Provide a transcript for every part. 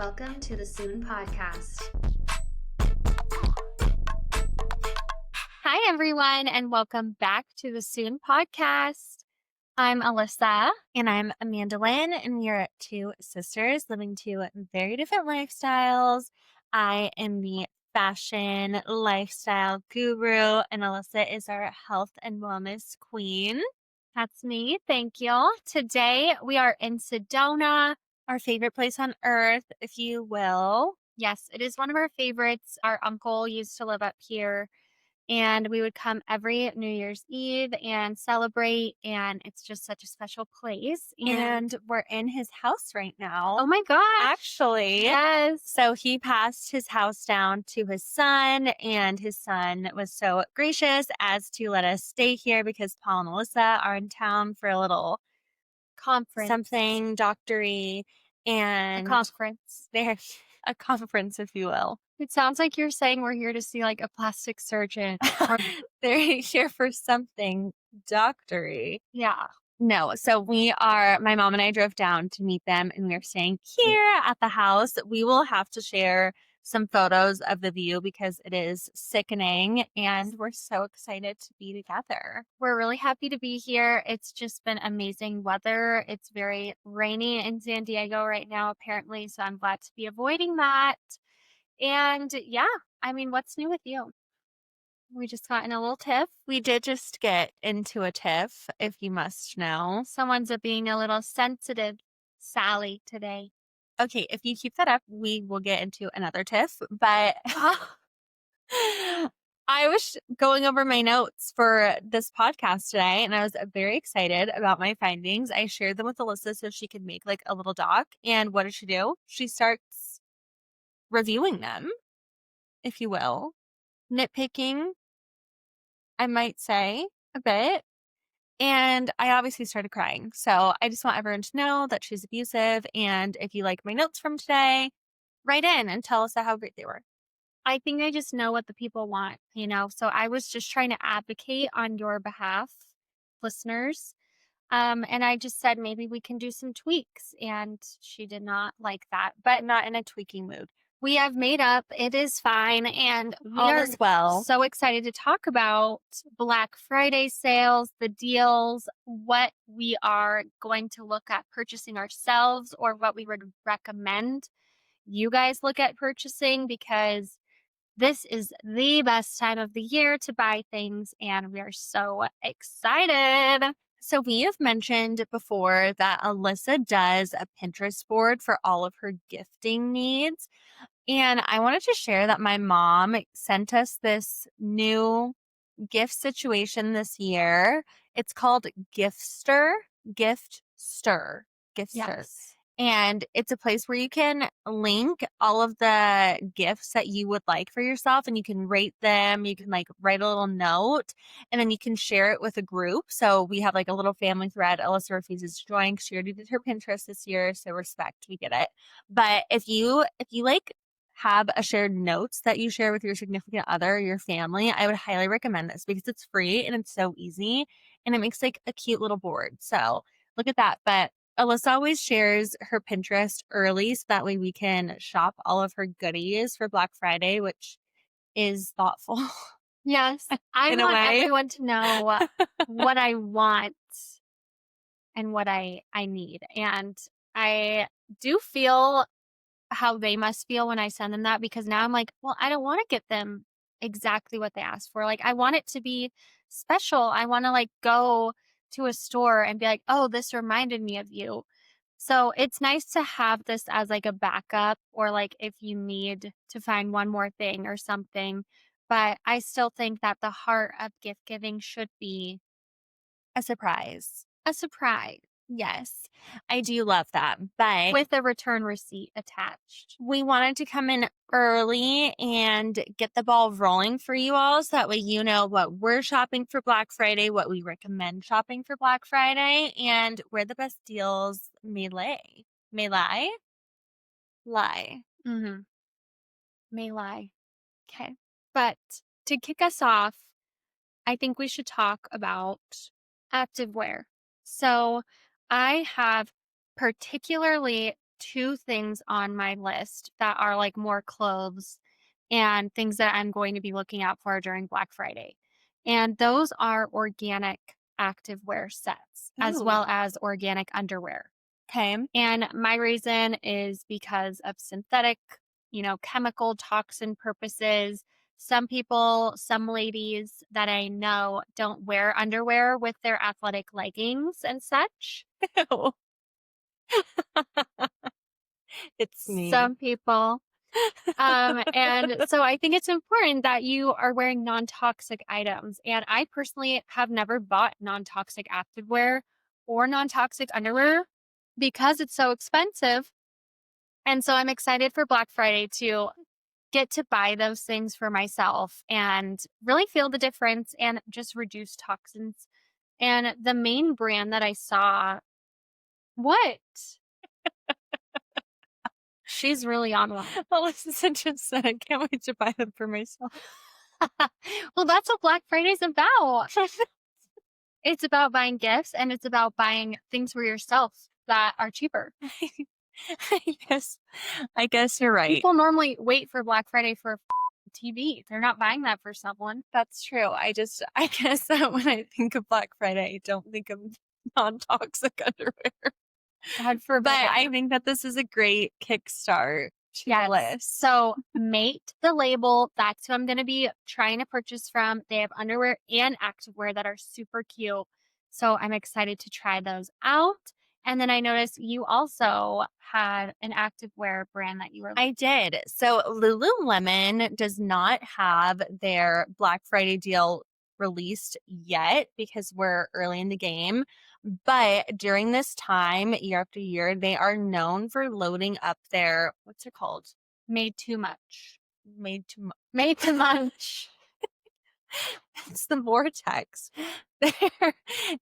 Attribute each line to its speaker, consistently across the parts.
Speaker 1: Welcome to the Soon Podcast.
Speaker 2: Hi, everyone, and welcome back to the Soon Podcast. I'm Alyssa.
Speaker 3: And I'm Amandalyn, and we are two sisters living two very different lifestyles. I am the fashion lifestyle guru, and Alyssa is our health and wellness queen.
Speaker 2: That's me. Thank you. Today, we are in Sedona.
Speaker 3: Our favorite place on earth, if you will.
Speaker 2: Yes, it is one of our favorites. Our uncle used to live up here, and we would come every New Year's Eve and celebrate, and it's just such a special place.
Speaker 3: And we're in his house right now.
Speaker 2: Oh my gosh.
Speaker 3: Actually.
Speaker 2: Yes.
Speaker 3: So he passed his house down to his son, and his son was so gracious as to let us stay here because Paul and Alyssa are in town for a little
Speaker 2: Conference.
Speaker 3: something doctory, and
Speaker 2: A conference.
Speaker 3: they're a conference, if you will.
Speaker 2: It sounds like you're saying we're here to see like a plastic surgeon.
Speaker 3: They're here for something doctory.
Speaker 2: Yeah.
Speaker 3: No, so my mom and I drove down to meet them, and we are staying here at the house. We will have to share some photos of the view because it is sickening, and we're so excited to be together.
Speaker 2: We're really happy to be here. It's just been amazing weather. It's very rainy in San Diego right now, apparently, so I'm glad to be avoiding that. And yeah, I mean, what's new with you? We just got in a little tiff.
Speaker 3: We did just get into a tiff, if you must know.
Speaker 2: Someone's being a little sensitive, Sally, today.
Speaker 3: Okay, if you keep that up, we will get into another tiff. But I was going over my notes for this podcast today, and I was very excited about my findings. I shared them with Alyssa so she could make like a little doc. And what did she do? She starts reviewing them, if you will. Nitpicking, I might say, a bit. And I obviously started crying. So I just want everyone to know that she's abusive. And if you like my notes from today, write in and tell us how great they were.
Speaker 2: I think I just know what the people want, so I was just trying to advocate on your behalf, listeners. And I just said, maybe we can do some tweaks. And she did not like that, but
Speaker 3: Not in a tweaking mood.
Speaker 2: we have made up. It is fine. And we
Speaker 3: All
Speaker 2: are
Speaker 3: is well.
Speaker 2: so excited to talk about Black Friday sales, the deals, what we are going to look at purchasing ourselves, or what we would recommend you guys look at purchasing, because this is the best time of the year to buy things, and we are so excited.
Speaker 3: So we have mentioned before that Alyssa does a Pinterest board for all of her gifting needs. And I wanted to share that my mom sent us this new gift situation this year. It's called Giftster.
Speaker 2: Yes.
Speaker 3: And it's a place where you can link all of the gifts that you would like for yourself, and you can rate them. You can like write a little note, and then you can share it with a group. So we have like a little family thread. Alyssa refuses to join because she already did her Pinterest this year. So respect, we get it. But if you like have a shared notes that you share with your significant other or your family, I would highly recommend this because it's free and it's so easy, and it makes like a cute little board. So look at that. But Alyssa always shares her Pinterest early so that way we can shop all of her goodies for Black Friday, which is thoughtful.
Speaker 2: Yes. I
Speaker 3: In a
Speaker 2: want
Speaker 3: way.
Speaker 2: everyone to know what I want and what I need. And I do feel how they must feel when I send them that, because now I'm like, well, I don't want to get them exactly what they asked for. Like, I want it to be special. I want to like go to a store and be like, oh, this reminded me of you. So it's nice to have this as like a backup, or like if you need to find one more thing or something. But I still think that the heart of gift giving should be
Speaker 3: A surprise.
Speaker 2: a surprise
Speaker 3: Yes, I do love that. But
Speaker 2: with a return receipt attached.
Speaker 3: we wanted to come in early and get the ball rolling for you all so that way you know what we're shopping for Black Friday, what we recommend shopping for Black Friday, and where the best deals may lie. Lie.
Speaker 2: Mm-hmm. May lie. Okay. But to kick us off, I think we should talk about activewear. So I have particularly two things on my list that are like more clothes and things that I'm going to be looking out for during Black Friday. And those are organic activewear sets as
Speaker 3: Ooh.
Speaker 2: well as organic underwear.
Speaker 3: Okay.
Speaker 2: And my reason is because of synthetic, chemical toxin purposes. Some people, some ladies that I know don't wear underwear with their athletic leggings and such.
Speaker 3: Ew. It's me.
Speaker 2: Some people. And so I think it's important that you are wearing non-toxic items. And I personally have never bought non-toxic activewear or non-toxic underwear because it's so expensive. And so I'm excited for Black Friday to get to buy those things for myself and really feel the difference and just reduce toxins. And the main brand that I saw, what? She's really on one.
Speaker 3: Alyssa just said, I can't wait to buy them for myself.
Speaker 2: Well, that's what Black Friday's about. It's about buying gifts and it's about buying things for yourself that are cheaper.
Speaker 3: I guess you're right.
Speaker 2: People normally wait for Black Friday for TV. They're not buying that for someone.
Speaker 3: That's true. I guess that when I think of Black Friday, I don't think of non-toxic underwear.
Speaker 2: God forbid.
Speaker 3: But I think that this is a great kickstart to the list.
Speaker 2: So Mate the Label, that's who I'm going to be trying to purchase from. They have underwear and activewear that are super cute. So I'm excited to try those out. And then I noticed you also had an activewear brand that you were.
Speaker 3: I did. So Lululemon does not have their Black Friday deal released yet because we're early in the game. But during this time, year after year, they are known for loading up their, what's it called?
Speaker 2: Made too much.
Speaker 3: Made too much.
Speaker 2: Made too much.
Speaker 3: It's the vortex.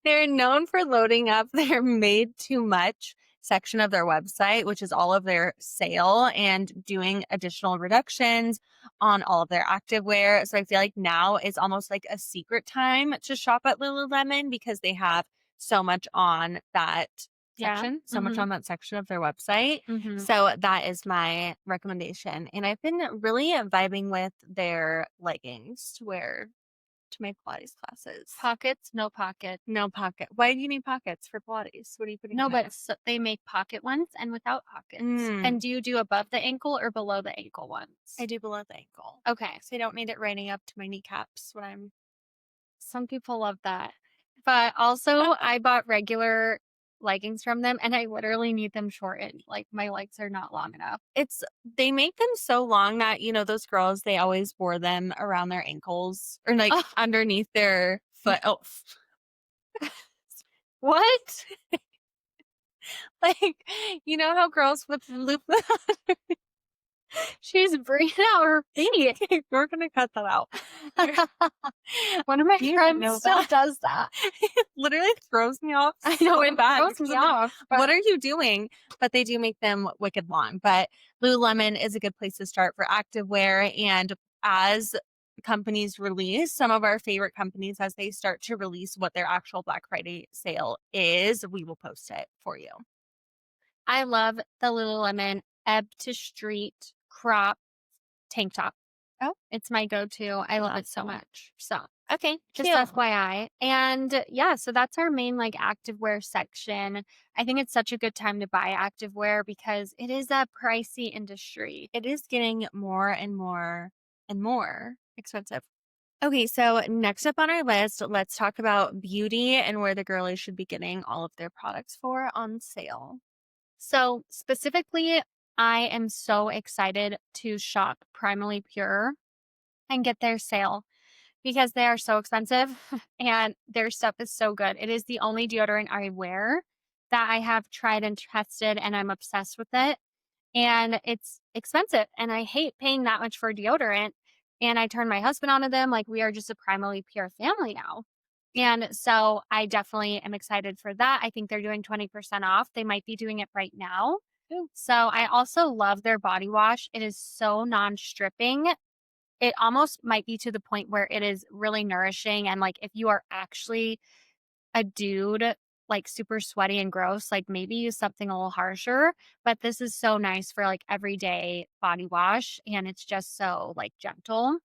Speaker 3: They're known for loading up their made too much section of their website, which is all of their sale, and doing additional reductions on all of their activewear. So I feel like now is almost like a secret time to shop at Lululemon because they have so much on that section, much on that section of their website. So that is my recommendation. And I've been really vibing with their leggings to wear to my Pilates classes.
Speaker 2: Pockets, no pocket.
Speaker 3: No pocket. Why do you need pockets for Pilates? What are you putting?
Speaker 2: No, but they make pocket ones and without pockets. And do you do above the ankle or below the ankle ones?
Speaker 3: I do below the ankle.
Speaker 2: Okay.
Speaker 3: So I don't need it riding up to my kneecaps when I'm.
Speaker 2: Some people love that. But also I bought regular leggings from them and I literally need them shortened. Like my legs are not long enough.
Speaker 3: They make them so long that, those girls, they always wore them around their ankles or like underneath their foot. Oh,
Speaker 2: what?
Speaker 3: Like, how girls with loop.
Speaker 2: She's bringing out her feet.
Speaker 3: We're going to cut that out.
Speaker 2: One of my friends still does that.
Speaker 3: It literally throws me off.
Speaker 2: I know, it
Speaker 3: bad.
Speaker 2: throws me off.
Speaker 3: What are you doing? But they do make them wicked long. But Lululemon is a good place to start for activewear. And as companies release, some of our favorite companies, as they start to release what their actual Black Friday sale is, we will post it for you.
Speaker 2: I love the Lululemon Ebb to Street crop tank top.
Speaker 3: Oh,
Speaker 2: it's my go-to. I love it so much. So,
Speaker 3: okay,
Speaker 2: just FYI. And yeah, so that's our main like activewear section. I think it's such a good time to buy activewear because it is a pricey industry.
Speaker 3: It is getting more and more and more expensive. Okay, so next up on our list, let's talk about beauty and where the girlies should be getting all of their products for on sale.
Speaker 2: So specifically, I am so excited to shop Primally Pure and get their sale because they are so expensive and their stuff is so good. It is the only deodorant I wear that I have tried and tested and I'm obsessed with it. And it's expensive and I hate paying that much for deodorant. And I turned my husband onto them. Like we are just a Primally Pure family now. And so I definitely am excited for that. I think they're doing 20% off. They might be doing it right now. So I also love their body wash. It is so non-stripping. It almost might be to the point where it is really nourishing. And like if you are actually a dude, like super sweaty and gross, like maybe use something a little harsher. But this is so nice for like everyday body wash, and it's just so like gentle.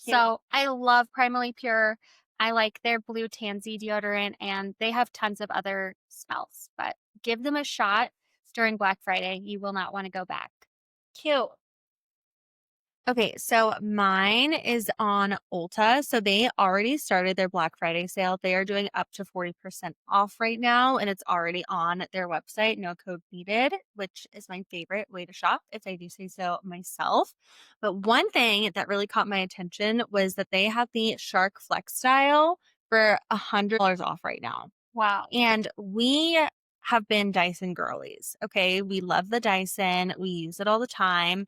Speaker 3: Cute.
Speaker 2: So I love Primally Pure. I like their blue tansy deodorant, and they have tons of other smells, but give them a shot during Black Friday. You will not want to go back.
Speaker 3: Cute. Okay, so mine is on Ulta. So they already started their Black Friday sale. They are doing up to 40% off right now, and it's already on their website. No code needed, which is my favorite way to shop, if I do say so myself. But one thing that really caught my attention was that they have the Shark Flex style for $100 off right now.
Speaker 2: Wow.
Speaker 3: And we have been Dyson girlies. Okay, we love the Dyson, we use it all the time.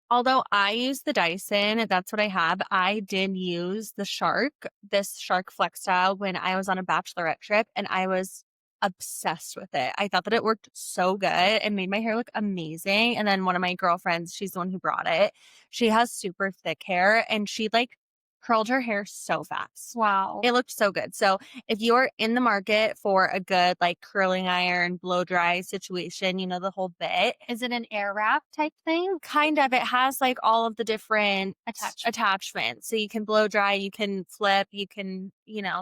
Speaker 3: Although I use the Dyson, that's what I have. I did use this Shark Flex style when I was on a bachelorette trip, and I was obsessed with it. I thought that it worked so good and made my hair look amazing. And then one of my girlfriends, she's the one who brought it. She has super thick hair, and she like curled her hair so fast.
Speaker 2: Wow.
Speaker 3: It looked so good. So if you're in the market for a good like curling iron, blow dry situation, the whole bit.
Speaker 2: Is it an air wrap type thing?
Speaker 3: Kind of. It has like all of the different attachments. So you can blow dry, you can flip, you can,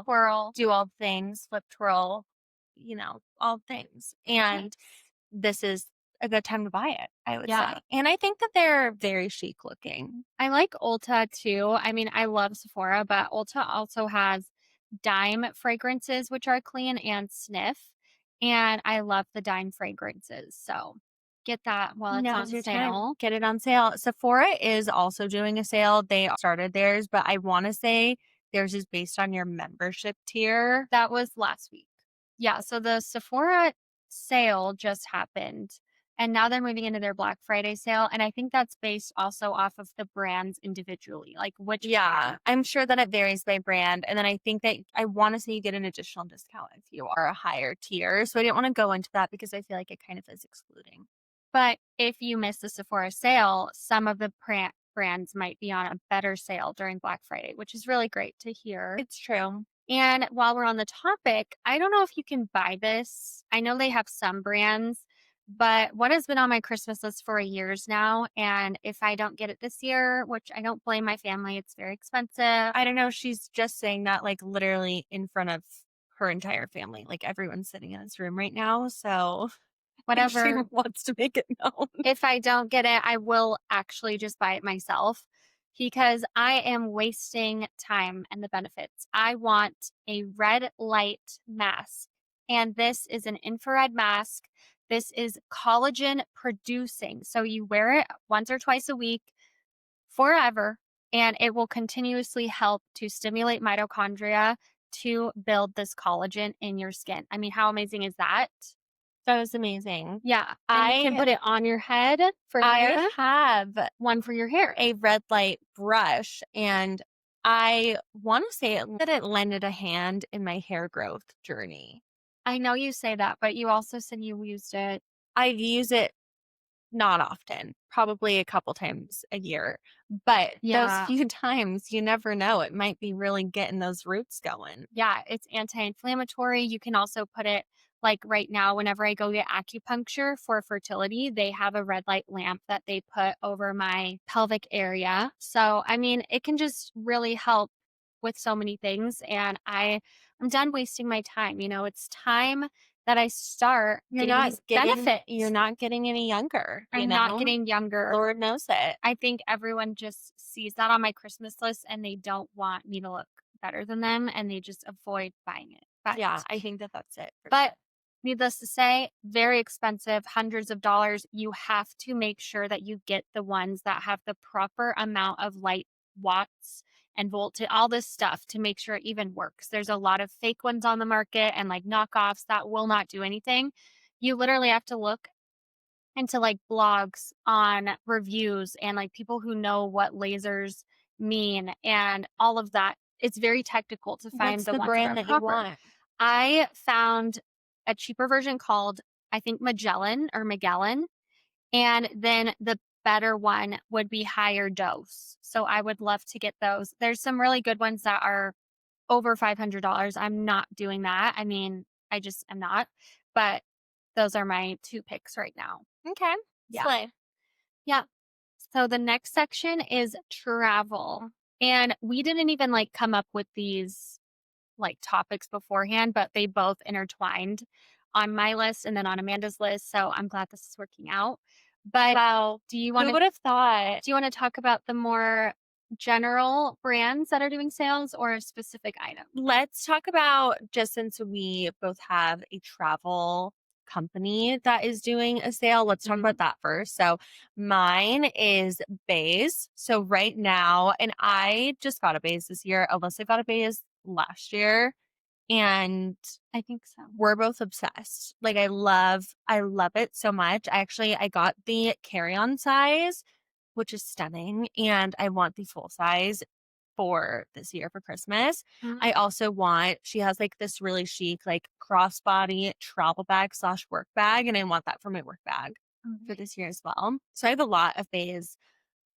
Speaker 2: Twirl.
Speaker 3: do all the things, flip, twirl, all things. And this is a good time to buy it, I would say. And I think that they're very chic looking.
Speaker 2: I like Ulta too. I mean, I love Sephora, but Ulta also has Dime fragrances, which are clean and sniff. And I love the Dime fragrances. So get that while it's
Speaker 3: Now's
Speaker 2: on
Speaker 3: your
Speaker 2: sale.
Speaker 3: time. Get it on sale. Sephora is also doing a sale. They started theirs, but I want to say theirs is based on your membership tier.
Speaker 2: That was last week. Yeah. So the Sephora sale just happened. And now they're moving into their Black Friday sale. And I think that's based also off of the brands individually, like which.
Speaker 3: Yeah, I'm sure that it varies by brand. And then I think that I want to say you get an additional discount if you are a higher tier. So I didn't want to go into that because I feel like it kind of is excluding.
Speaker 2: But if you miss the Sephora sale, some of the brands might be on a better sale during Black Friday, which is really great to hear.
Speaker 3: It's true.
Speaker 2: And while we're on the topic, I don't know if you can buy this. I know they have some brands, but what has been on my Christmas list for years now, and if I don't get it this year, which I don't blame my family, it's very expensive.
Speaker 3: I don't know. She's just saying that like literally in front of her entire family. Like everyone's sitting in this room right now. So
Speaker 2: whatever
Speaker 3: she wants to make it known.
Speaker 2: If I don't get it, I will actually just buy it myself because I am wasting time and the benefits. I want a red light mask, and this is an infrared mask. This is collagen producing. So you wear it once or twice a week forever, and it will continuously help to stimulate mitochondria to build this collagen in your skin. I mean, how amazing is that?
Speaker 3: That was amazing.
Speaker 2: Yeah. And you can put it on your head for hair.
Speaker 3: I have
Speaker 2: one for your hair.
Speaker 3: a red light brush, and I want to say that it lended a hand in my hair growth journey.
Speaker 2: I know you say that, but you also said you used it.
Speaker 3: I use it not often, probably a couple times a year. But those few times, you never know. It might be really getting those roots going.
Speaker 2: Yeah, it's anti-inflammatory. You can also put it like right now, whenever I go get acupuncture for fertility, they have a red light lamp that they put over my pelvic area. So, I mean, it can just really help with so many things. And I'm done wasting my time. It's time that I start benefits.
Speaker 3: You're not getting any younger.
Speaker 2: I'm not getting younger.
Speaker 3: Lord knows it.
Speaker 2: I think everyone just sees that on my Christmas list and they don't want me to look better than them and they just avoid buying it. But,
Speaker 3: yeah, I think that's it.
Speaker 2: But needless to say, very expensive, hundreds of dollars. You have to make sure that you get the ones that have the proper amount of light watts and voltage, all this stuff to make sure it even works. There's a lot of fake ones on the market and like knockoffs that will not do anything. You literally have to look into like blogs on reviews and like people who know what lasers mean and all of that. It's very technical to find
Speaker 3: What's
Speaker 2: the
Speaker 3: the
Speaker 2: ones
Speaker 3: brand
Speaker 2: that
Speaker 3: that
Speaker 2: are
Speaker 3: you
Speaker 2: proper.
Speaker 3: want?
Speaker 2: I found a cheaper version called, I think, Magellan. And then the better one would be higher dose. So I would love to get those. There's some really good ones that are over $500. I'm not doing that. I mean, I just am not. But those are my 2 picks right now.
Speaker 3: Okay.
Speaker 2: Yeah.
Speaker 3: Slay.
Speaker 2: Yeah. So the next section is travel. And we didn't even like come up with these like topics beforehand, but they both intertwined on my list and then on Amanda's list. So I'm glad this is working out. But
Speaker 3: Wow.
Speaker 2: do you
Speaker 3: Who
Speaker 2: want
Speaker 3: would have thought?
Speaker 2: to talk about the more general brands that are doing sales or a specific item?
Speaker 3: Let's talk about, just since we both have a travel company that is doing a sale, let's talk
Speaker 2: Mhm.
Speaker 3: about that first. So mine is Bays. So right now, and I just got a Bays this year. Alyssa got a Bays last year, and
Speaker 2: I think so.
Speaker 3: we're both obsessed. Like I love it so much. I got the carry-on size, which is stunning, and I want the full size for this year for Christmas.
Speaker 2: Mhm.
Speaker 3: I also want, she has like this really chic, like crossbody travel bag / work bag. And I want that for my work bag for this year as well. So I have a lot of bays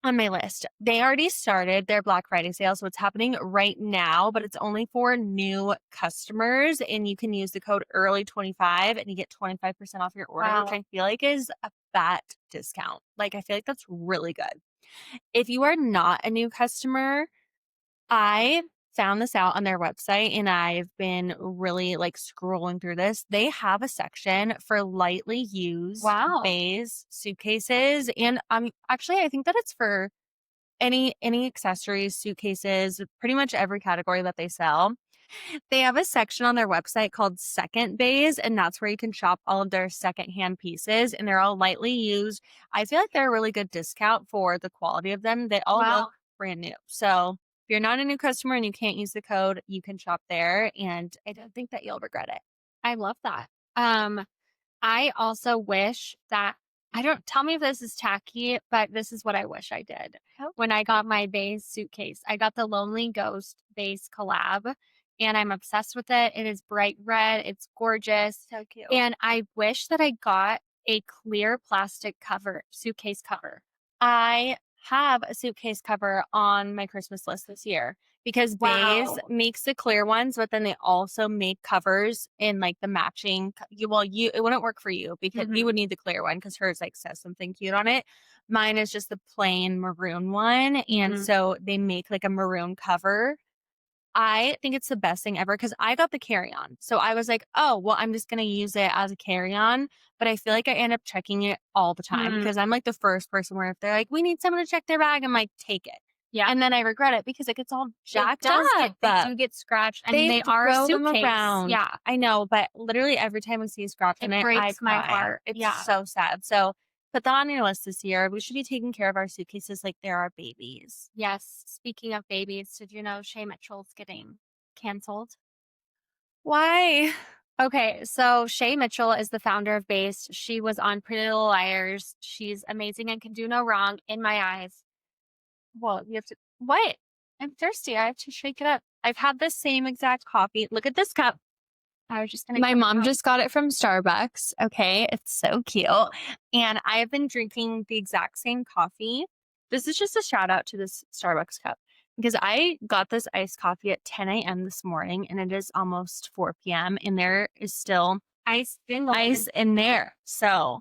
Speaker 3: on my list. They already started their Black Friday sale. So it's happening right now, but it's only for new customers. And you can use the code early25 and you get 25% off your order, which
Speaker 2: Wow.
Speaker 3: I feel like is a fat discount. Like I feel like that's really good. If you are not a new customer, I found this out on their website and I've been really like scrolling through this. They have a section for lightly used
Speaker 2: Wow.
Speaker 3: Bays suitcases. And actually I think that it's for any accessories, suitcases, pretty much every category that they sell. They have a section on their website called Second Bays, and that's where you can shop all of their secondhand pieces, and they're all lightly used. I feel like they're a really good discount for the quality of them. They all
Speaker 2: Wow.
Speaker 3: look brand new. So if you're not a new customer and you can't use the code, you can shop there, and I don't think that you'll regret it.
Speaker 2: I love that. I also wish that I don't tell me if this is tacky, but this is what I wish I did.
Speaker 3: Oh.
Speaker 2: When I got my base suitcase, I got the Lonely Ghost base collab and I'm obsessed with it. It is bright red, it's gorgeous.
Speaker 3: So cute.
Speaker 2: And I wish that I got a clear plastic cover, suitcase cover.
Speaker 3: I have a suitcase cover on my Christmas list this year because Bays
Speaker 2: Wow.
Speaker 3: makes the clear ones, but then they also make covers in like the matching. It wouldn't work for you because you would need the clear one because hers like says something cute on it. Mine is just the plain maroon one, and
Speaker 2: Mhm.
Speaker 3: so they make like a maroon cover. I think it's the best thing ever because I got the carry-on. So I was like, oh, well, I'm just going to use it as a carry-on. But I feel like I end up checking it all the time because I'm like the first person where if they're like, we need someone to check their bag, I'm like, take it.
Speaker 2: Yeah.
Speaker 3: And then I regret it because it gets all jacked
Speaker 2: It does
Speaker 3: up.
Speaker 2: they do get scratched and they are a
Speaker 3: throw them
Speaker 2: suitcase.
Speaker 3: around.
Speaker 2: Yeah.
Speaker 3: I know, but literally every time we see a scratch in
Speaker 2: It
Speaker 3: it, I
Speaker 2: breaks my
Speaker 3: cry.
Speaker 2: heart.
Speaker 3: It's
Speaker 2: Yeah.
Speaker 3: so sad. So put that on your list this year. We should be taking care of our suitcases like they're our babies.
Speaker 2: Yes. Speaking of babies, did you know Shay Mitchell's getting canceled?
Speaker 3: Why?
Speaker 2: Okay, so Shay Mitchell is the founder of Based. She was on Pretty Little Liars. She's amazing and can do no wrong in my eyes.
Speaker 3: Well, you have to. What? I'm thirsty. I have to shake it up. I've had the same exact coffee. Look at this cup.
Speaker 2: I was just gonna.
Speaker 3: My mom just got it from Starbucks. Okay. It's so cute. And I have been drinking the exact same coffee. This is just a shout out to this Starbucks cup because I got this iced coffee at 10 a.m. this morning and it is almost 4 p.m. and there is still
Speaker 2: ice
Speaker 3: in there. So,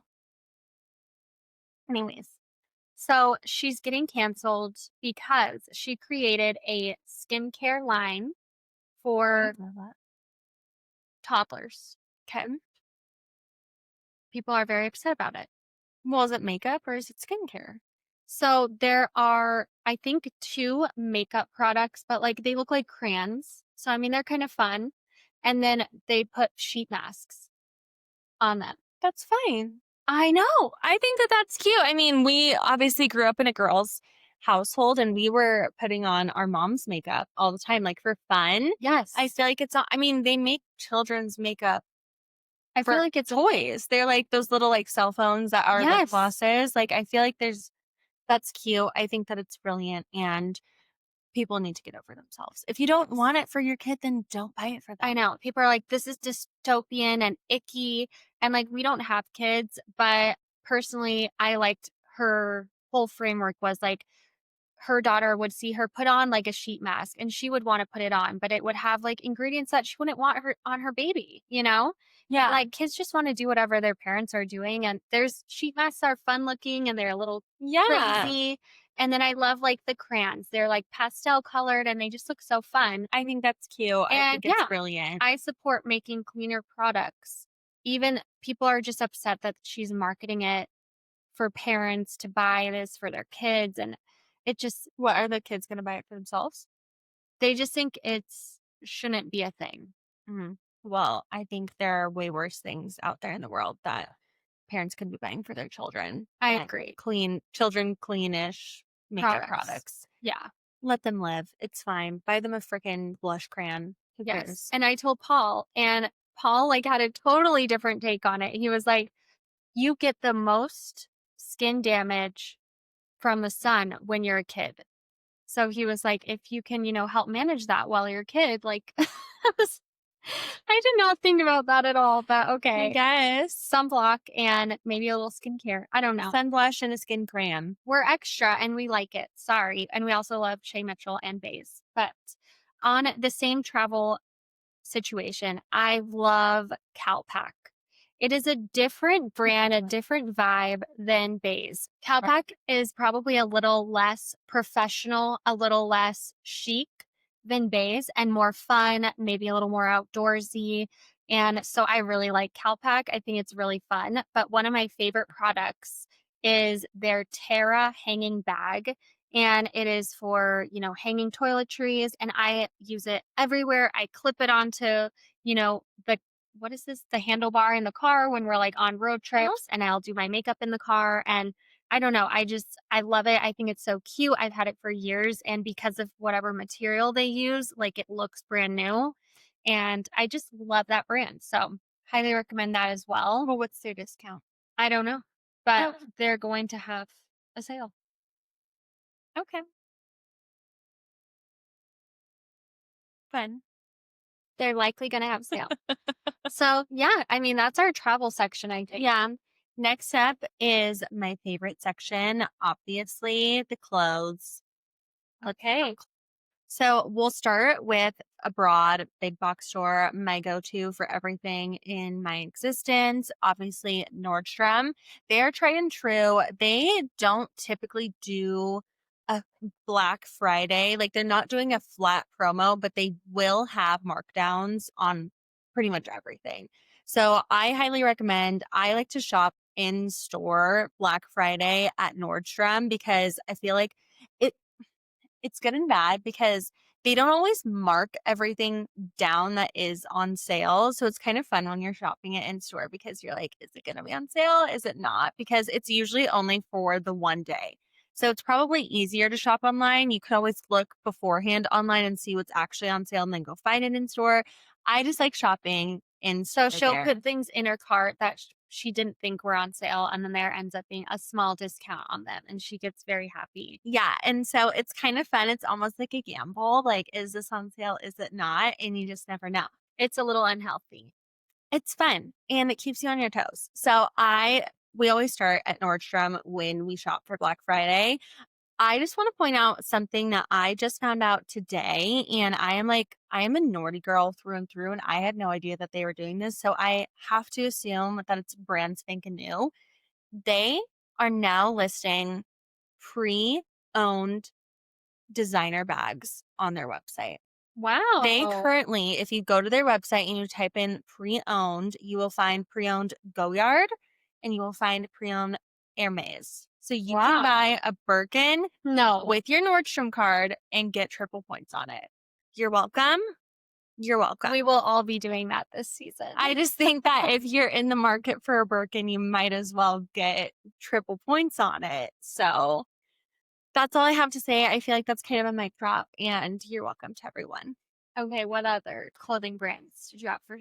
Speaker 3: anyways.
Speaker 2: So she's getting canceled because she created a skincare line for toddlers.
Speaker 3: Okay.
Speaker 2: People are very upset about it.
Speaker 3: Well, is it makeup or is it skincare?
Speaker 2: So there are, I think, 2 makeup products, but like they look like crayons. So I mean, they're kind of fun. And then they put sheet masks on them.
Speaker 3: That's fine. I know. I think that that's cute. I mean, we obviously grew up in a girls' household and we were putting on our mom's makeup all the time, like for fun.
Speaker 2: Yes.
Speaker 3: I feel like it's not, I mean, they make children's makeup.
Speaker 2: I feel like it's
Speaker 3: toys. They're like those little like cell phones that are lip glosses. Like, I feel like that's cute. I think that it's brilliant and people need to get over themselves. If you don't want it for your kid, then don't buy it for them.
Speaker 2: I know. People are like, this is dystopian and icky. And like, we don't have kids, but personally, I liked her whole framework was like, her daughter would see her put on like a sheet mask and she would want to put it on, but it would have like ingredients that she wouldn't want her on her baby, you know?
Speaker 3: Yeah.
Speaker 2: Like kids just want to do whatever their parents are doing. And there's sheet masks are fun looking and they're a little crazy. And then I love like the crayons. They're like pastel colored and they just look so fun.
Speaker 3: I think that's cute. I
Speaker 2: And
Speaker 3: think it's brilliant.
Speaker 2: I support making cleaner products. Even people are just upset that she's marketing it for parents to buy this for their kids. And it just,
Speaker 3: What, are the kids going to buy it for themselves?
Speaker 2: they just think it's shouldn't be a thing.
Speaker 3: Mm-hmm. Well, I think there are way worse things out there in the world that parents could be buying for their children.
Speaker 2: I agree.
Speaker 3: Cleanish makeup products.
Speaker 2: Yeah.
Speaker 3: Let them live. It's fine. Buy them a freaking blush crayon. Who
Speaker 2: Yes.
Speaker 3: cares?
Speaker 2: And I told Paul, and Paul like had a totally different take on it. He was like, you get the most skin damage from the sun when you're a kid. So he was like, if you can, help manage that while you're a kid, like I did not think about that at all, but okay.
Speaker 3: I guess.
Speaker 2: Sunblock and maybe a little skincare. I don't know.
Speaker 3: Sun blush and a skin crayon.
Speaker 2: We're extra and we like it. Sorry. And we also love Shea Mitchell and Baze. But on the same travel situation, I love Calpac. It is a different brand, a different vibe than Baze. Calpac is probably a little less professional, a little less chic than Baze and more fun, maybe a little more outdoorsy. And so I really like Calpac. I think it's really fun. But one of my favorite products is their Terra hanging bag. And it is for, hanging toiletries. And I use it everywhere. I clip it onto, what is this? The handlebar in the car when we're like on road trips, and I'll do my makeup in the car. And I don't know. I love it. I think it's so cute. I've had it for years. And because of whatever material they use, like it looks brand new. And I just love that brand. So highly recommend that as well.
Speaker 3: Well, what's their discount?
Speaker 2: I don't know, but they're going to have a sale.
Speaker 3: Okay. Fun.
Speaker 2: They're likely going to have sale. So yeah, I mean, that's our travel section, I think.
Speaker 3: Yeah. Next up is my favorite section, obviously, the clothes.
Speaker 2: Okay.
Speaker 3: So we'll start with abroad, big box store, my go-to for everything in my existence. Obviously, Nordstrom. They're tried and true. They don't typically do a Black Friday. Like they're not doing a flat promo, but they will have markdowns on pretty much everything. So I highly recommend. I like to shop in store Black Friday at Nordstrom because I feel like it's good and bad because they don't always mark everything down that is on sale. So it's kind of fun when you're shopping it in store because you're like, is it going to be on sale? Is it not? Because it's usually only for the one day. So it's probably easier to shop online. You could always look beforehand online and see what's actually on sale and then go find it in store. I just like shopping in store.
Speaker 2: So she'll put things in her cart that she didn't think were on sale, and then there ends up being a small discount on them, and she gets very happy.
Speaker 3: Yeah, and so it's kind of fun. It's almost like a gamble. Like, is this on sale? Is it not? And you just never know.
Speaker 2: It's a little unhealthy.
Speaker 3: It's fun, and it keeps you on your toes. So we always start at Nordstrom when we shop for Black Friday. I just want to point out something that I just found out today, and I am a naughty girl through and through, and I had no idea that they were doing this. So I have to assume that it's brand spanking new. They are now listing pre-owned designer bags on their website.
Speaker 2: Wow.
Speaker 3: They currently, if you go to their website and you type in pre-owned, you will find pre-owned Goyard and you will find pre-owned Hermes. So you can buy a Birkin with your Nordstrom card and get triple points on it. You're welcome. You're welcome.
Speaker 2: We will all be doing that this season.
Speaker 3: I just think that if you're in the market for a Birkin, you might as well get triple points on it. So that's all I have to say. I feel like that's kind of a mic drop, and you're welcome to everyone.
Speaker 2: Okay, what other clothing brands did you have for?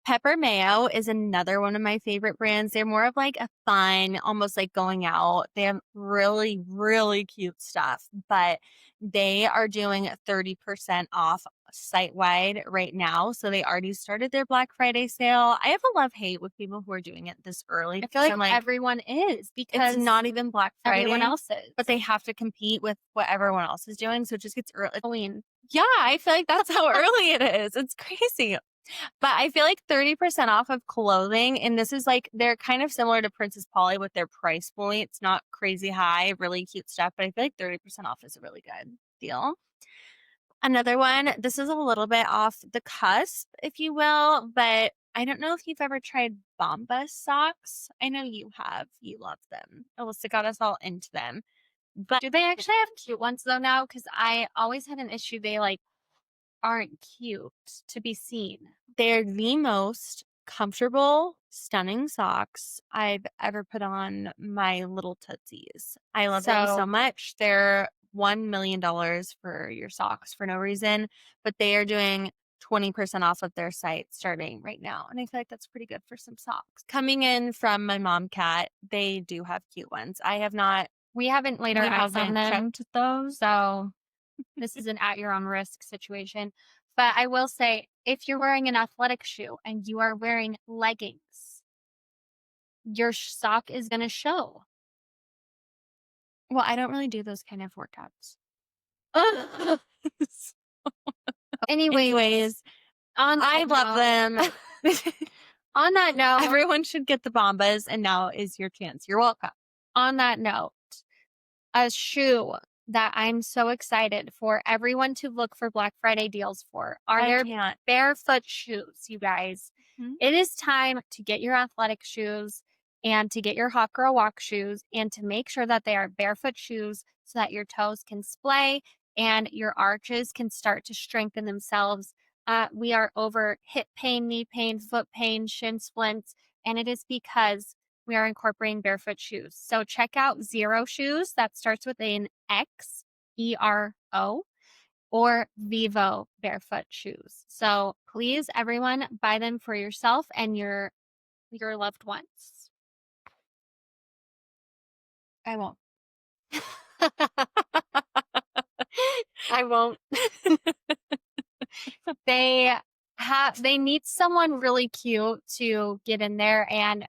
Speaker 3: Pepper Mayo is another one of my favorite brands. They're more of like a fun, almost like going out. They have really, really cute stuff, but they are doing 30% off site-wide right now. So they already started their Black Friday sale. I have a love-hate with people who are doing it this early.
Speaker 2: I feel like
Speaker 3: I'm
Speaker 2: everyone is because
Speaker 3: it's not even Black Friday.
Speaker 2: everyone else is.
Speaker 3: But they have to compete with what everyone else is doing. So it just gets early.
Speaker 2: Halloween.
Speaker 3: Yeah, I feel like that's how early it is. It's crazy. But I feel like 30% off of clothing, and this is like, they're kind of similar to Princess Polly with their price point. It's not crazy high, really cute stuff, but I feel like 30% off is a really good deal. Another one, this is a little bit off the cusp, if you will, but I don't know if you've ever tried Bombas socks. I know you have. You love them. Alyssa got us all into them. But
Speaker 2: Do they actually have cute ones though now? Because I always had an issue. They like aren't cute to be seen.
Speaker 3: they're the most comfortable, stunning socks I've ever put on my little tootsies. I love them so much. They're $1 million for your socks for no reason, but they are doing 20% off of their site starting right now. And I feel like that's pretty good for some socks. Coming in from my mom cat, they do have cute ones.
Speaker 2: We haven't laid our eyes on them,
Speaker 3: checked those.
Speaker 2: so this is an at your own risk situation. But I will say, if you're wearing an athletic shoe and you are wearing leggings, your sock is going to show.
Speaker 3: Well, I don't really do those kind of workouts. Anyways, I love them.
Speaker 2: On that note,
Speaker 3: everyone should get the Bombas, and now is your chance. You're welcome.
Speaker 2: On that note, a shoe that I'm so excited for everyone to look for Black Friday deals for are their barefoot shoes, you guys. Mm-hmm. It is time to get your athletic shoes and to get your hot girl walk shoes and to make sure that they are barefoot shoes so that your toes can splay and your arches can start to strengthen themselves. We are over hip pain, knee pain, foot pain, shin splints, and it is because we are incorporating barefoot shoes. So check out Zero Shoes. That starts with an X, ERO, or Vivo barefoot shoes. So please, everyone, buy them for yourself and your loved ones.
Speaker 3: I won't.
Speaker 2: I won't. They need someone really cute to get in there and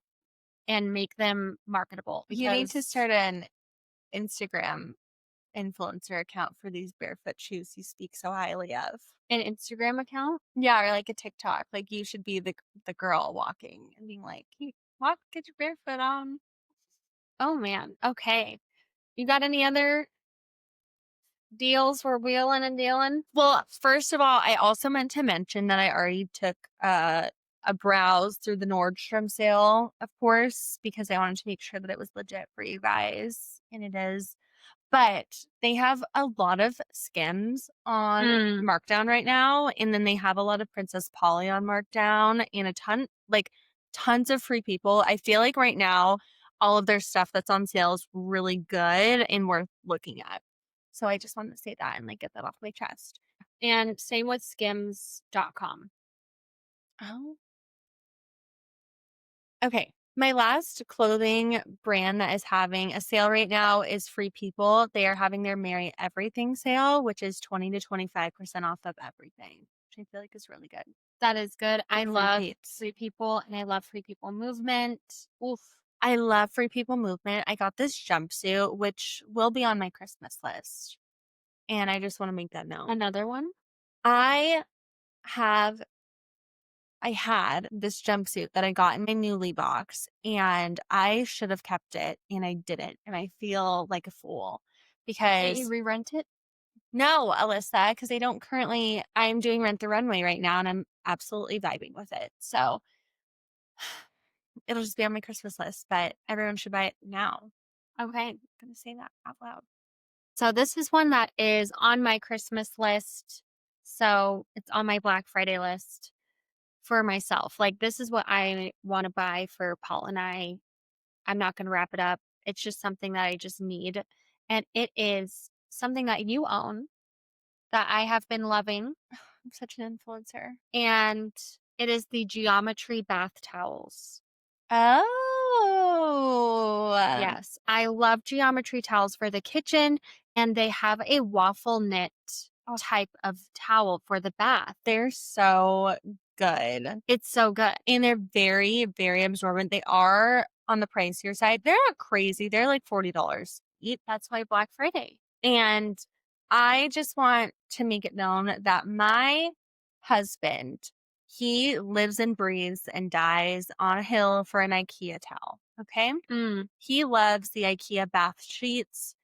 Speaker 2: make them marketable.
Speaker 3: You need to start an Instagram influencer account for these barefoot shoes you speak so highly of.
Speaker 2: An Instagram account?
Speaker 3: Yeah, or like a TikTok. Like you should be the girl walking and being like, hey, walk, get your barefoot on.
Speaker 2: Oh man. Okay. You got any other deals we're wheeling and dealing?
Speaker 3: Well, first of all, I also meant to mention that I already took a browse through the Nordstrom sale, of course, because I wanted to make sure that it was legit for you guys, and it is. But they have a lot of Skims on markdown right now, and then they have a lot of Princess Polly on markdown, and tons of Free People. I feel like right now all of their stuff that's on sale is really good and worth looking at. So I just wanted to say that and get that off my chest.
Speaker 2: And same with skims.com.
Speaker 3: Oh. Okay. My last clothing brand that is having a sale right now is Free People. They are having their Marry Everything sale, which is 20 to 25% off of everything, which I feel like is really good.
Speaker 2: That is good. I love Free People and I love Free People Movement. Oof.
Speaker 3: I love Free People Movement. I got this jumpsuit, which will be on my Christmas list. And I just want to make that known.
Speaker 2: Another one?
Speaker 3: I had this jumpsuit that I got in my Newly box, and I should have kept it, and I didn't. And I feel like a fool because...
Speaker 2: Did you re-rent it?
Speaker 3: No, Alyssa, because I'm doing Rent the Runway right now, and I'm absolutely vibing with it. So it'll just be on my Christmas list, but everyone should buy it now.
Speaker 2: Okay.
Speaker 3: I'm going to say that out loud.
Speaker 2: So this is one that is on my Christmas list. So it's on my Black Friday list for myself. This is what I want to buy for Paul and I. I'm not going to wrap it up. It's just something that I just need. And it is something that you own that I have been loving.
Speaker 3: I'm such an influencer.
Speaker 2: And it is the Geometry bath towels.
Speaker 3: Oh.
Speaker 2: Yes. I love Geometry towels for the kitchen, and they have a waffle knit type of towel for the bath.
Speaker 3: They're so good.
Speaker 2: It's so good.
Speaker 3: And they're very, very absorbent. They are on the pricier side. They're not crazy. They're like $40 each.
Speaker 2: That's why Black Friday.
Speaker 3: And I just want to make it known that my husband, he lives and breathes and dies on a hill for an IKEA towel. Okay. He loves the IKEA bath sheets.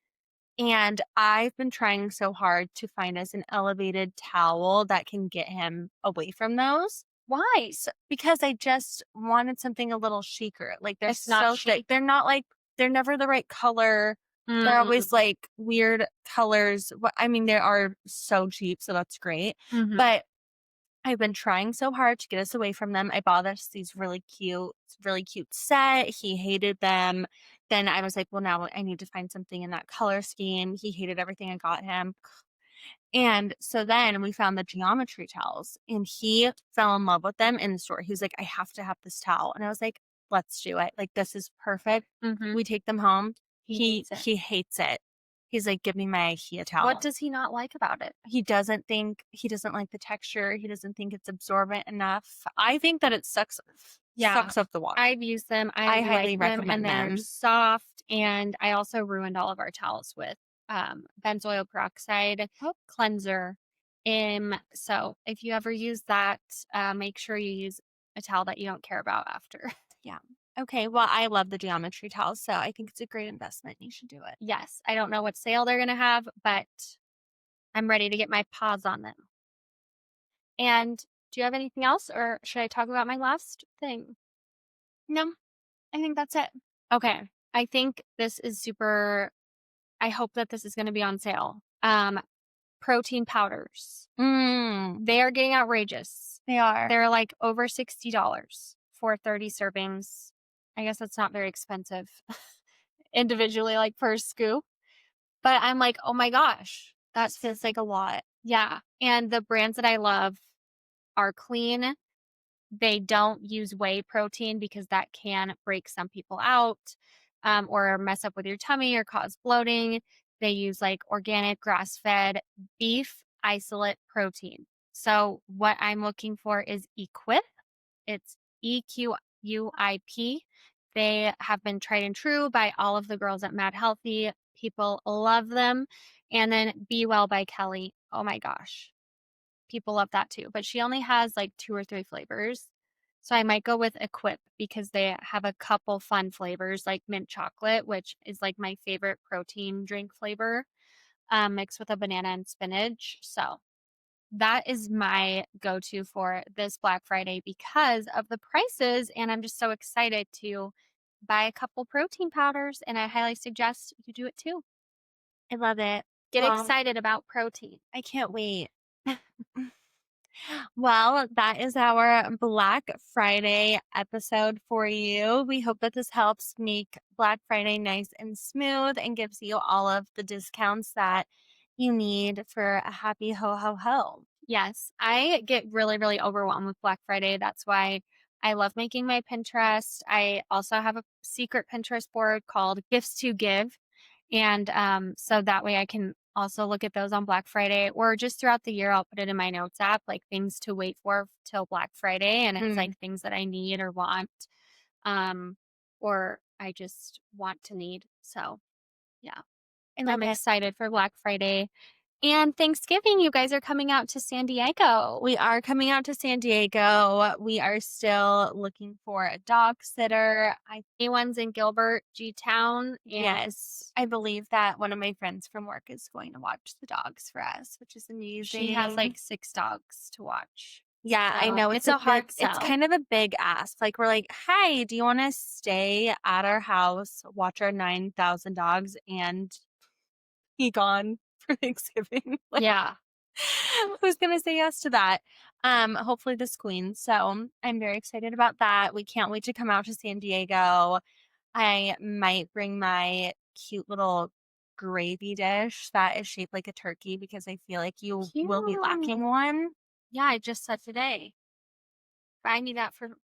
Speaker 3: And I've been trying so hard to find us an elevated towel that can get him away from those.
Speaker 2: Why?
Speaker 3: Because I just wanted something a little chicer. Like they're
Speaker 2: It's not
Speaker 3: so
Speaker 2: chic.
Speaker 3: thick. They're not like, they're never the right color. They're always like weird colors. I mean, they are so cheap, so that's great. But I've been trying so hard to get us away from them. I bought us these really cute set. He hated them. Then I was like, well, now I need to find something in that color scheme. He hated everything I got him. And so then we found the geometry towels and he fell in love with them in the store. He was like, I have to have this towel. And I was like, let's do it. Like, this is perfect. We take them home. He hates it. He's like, give me my IKEA towel.
Speaker 2: What does he not like about it?
Speaker 3: He doesn't like the texture. He doesn't think it's absorbent enough. I think that it sucks up the water.
Speaker 2: I've used them. I highly recommend them. They're soft. And I also ruined all of our towels with benzoyl peroxide cleanser. So if you ever use that, make sure you use a towel that you don't care about after.
Speaker 3: Yeah. Okay. Well, I love the geometry towels, so I think it's a great investment. You should do it.
Speaker 2: Yes. I don't know what sale they're going to have, but I'm ready to get my paws on them. And do you have anything else, or should I talk about my last thing?
Speaker 3: No, I think that's it.
Speaker 2: Okay. I think this is I hope that this is going to be on sale. Protein powders. They are getting outrageous.
Speaker 3: They are.
Speaker 2: They're like over $60 for 30 servings. I guess that's not very expensive individually, like per scoop. But I'm like, oh my gosh,
Speaker 3: that feels like a lot.
Speaker 2: Yeah. And the brands that I love are clean. They don't use whey protein because that can break some people out or mess up with your tummy or cause bloating. They use like organic grass-fed beef isolate protein. So what I'm looking for is Equip. It's EQUIP. They have been tried and true by all of the girls at Mad Healthy. People love them. And then Be Well by Kelly. Oh my gosh. People love that too. But she only has like 2 or 3 flavors. So I might go with Equip because they have a couple fun flavors like mint chocolate, which is like my favorite protein drink flavor, mixed with a banana and spinach. So that is my go-to for this Black Friday because of the prices. And I'm just so excited to buy a couple protein powders. And I highly suggest you do it too.
Speaker 3: I love it.
Speaker 2: Get excited about protein.
Speaker 3: I can't wait. Well, that is our Black Friday episode for you. We hope that this helps make Black Friday nice and smooth and gives you all of the discounts that you need for a happy ho ho ho.
Speaker 2: Yes, I get really, really overwhelmed with Black Friday. That's why I love making my Pinterest. I also have a secret Pinterest board called Gifts to Give. And so that way I can also look at those on Black Friday or just throughout the year. I'll put it in my notes app, like things to wait for till Black Friday. And it's like things that I need or want, or I just want to need. So yeah, and I'm excited for Black Friday. And Thanksgiving, you guys are coming out to San Diego.
Speaker 3: We are coming out to San Diego. We are still looking for a dog sitter.
Speaker 2: Anyone's in Gilbert, G-Town.
Speaker 3: Yes. I believe that one of my friends from work is going to watch the dogs for us, which is amazing.
Speaker 2: She has like 6 dogs to watch.
Speaker 3: Yeah, so I know. It's a hard sell. It's kind of a big ask. Like, we're like, hi, do you want to stay at our house, watch our 9,000 dogs, and be gone for Thanksgiving? Like,
Speaker 2: yeah.
Speaker 3: Who's going to say yes to that? Hopefully this queen. So I'm very excited about that. We can't wait to come out to San Diego. I might bring my cute little gravy dish that is shaped like a turkey because I feel like you will be lacking one.
Speaker 2: Yeah, I just said today. Buy me that for,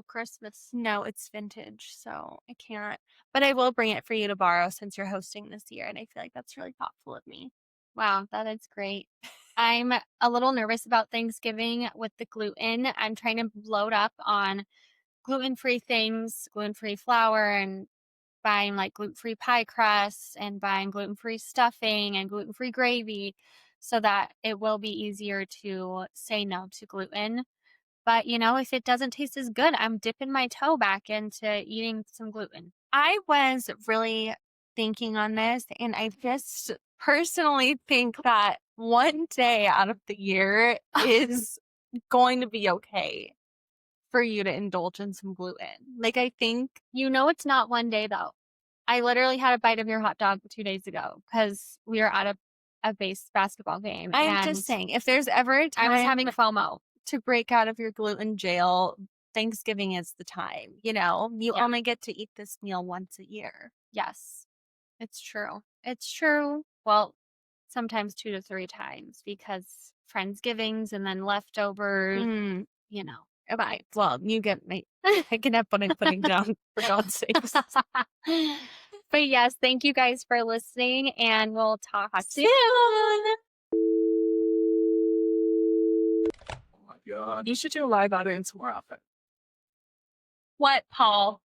Speaker 2: Christmas.
Speaker 3: No, it's vintage, so I can't. But I will bring it for you to borrow since you're hosting this year, and I feel like that's really thoughtful of me.
Speaker 2: Wow, that is great. I'm a little nervous about Thanksgiving with the gluten. I'm trying to load up on gluten-free things, gluten-free flour, and buying like gluten-free pie crusts and buying gluten-free stuffing and gluten-free gravy so that it will be easier to say no to gluten. But, if it doesn't taste as good, I'm dipping my toe back into eating some gluten.
Speaker 3: I was really thinking on this, and I just personally think that one day out of the year is going to be okay for you to indulge in some gluten. Like, I think
Speaker 2: It's not one day though. I literally had a bite of your hot dog 2 days ago because we were at a base basketball game,
Speaker 3: I'm
Speaker 2: and
Speaker 3: just saying, if there's ever a
Speaker 2: I was having
Speaker 3: time
Speaker 2: FOMO.
Speaker 3: to break out of your gluten jail, Thanksgiving is the time. You
Speaker 2: Yeah.
Speaker 3: only get to eat this meal once a year.
Speaker 2: Yes, it's true. It's true. Well, sometimes 2 to 3 times because Friendsgivings and then leftovers,
Speaker 3: Mm,
Speaker 2: you know.
Speaker 3: right. Well, you get me picking up what I'm putting down, for God's sakes.
Speaker 2: But yes, thank you guys for listening, and we'll talk soon.
Speaker 3: Soon.
Speaker 4: God. You should do a live audience more often.
Speaker 3: What, Paul?